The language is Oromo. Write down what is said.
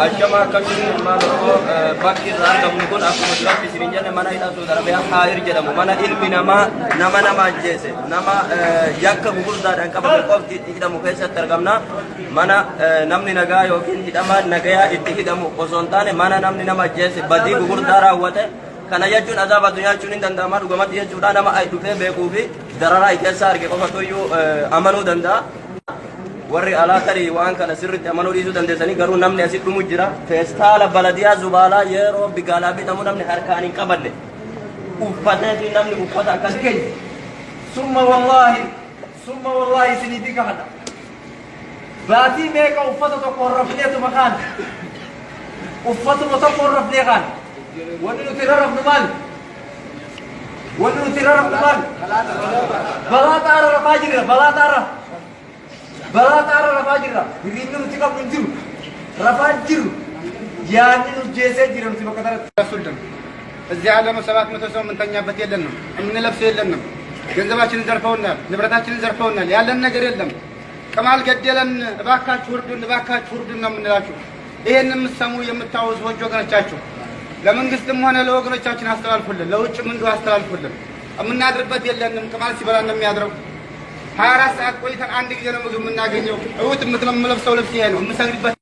الجماعة كشين ما نرو باكر رأى نقول أكو مسلم في سنين mana ina so dara ya khair jedhamu mana ilmi nama jese nama yakka gurda dan kabal qofti hidhamu keessa targamna mana namni nagaa yookiin hidhama nagaya itti hidhamu qosontane mana namni nama jese badi gurda raawwate kana jechuun azaba addunyaa jechuun hin danda'ama dhugumatti jechuudha nama ay dhufee beekuu fi darara keessa arge qofatu amanuu danda'a warri alaa tarii waan kana sirriitti amanuu dhiisuu dandeessanii garuu namni asitti dhumu jira feestaala baladiyaa zubaalaa yeroo bigaalaa bitamu namni harkaan hin qabanne uffatee namni uffata akkas keenya summa wallahi isinii fi kahadha baatii meeqa uffata tokko rafneetuma kaan uffatuma tokko rafnee kaan wanni nuti rarrafnu maali balaa xaara rafaa jirra balaa xaara rafaa jirra hiriinni nuti qabnu hin jiru rafaa jiru yaadni nu jeesee jira nuti bakka tarratti እዚህ ዓለም 700 ሰው ምንተኛበት የለንም እምንለብስ የለንም ገንዘባችንን ዘርፈውናል ንብረታችንን ዘርፈውናል ያለን ነገር የለም ከማል ገደለን እባካችሁ ውርዱን ነው የምንላችሁ ይሄንን የምትሰሙ የምታውዙ ወገኖቻችሁ ለመንግስትም ሆነ ለወገኖቻችን አስተላልፉልን ለውጭም እንዲሁ አስተላልፉልን የምናድርበት የለንም ከማል ሲበላን ነው የሚያድረው 24 ሰዓት ቆይተን አንድ ጊዜ ነው ምግብ የምናገኘው እውት የምትለምለብሰው ልብስ ይሄ ነው የምሰግድበት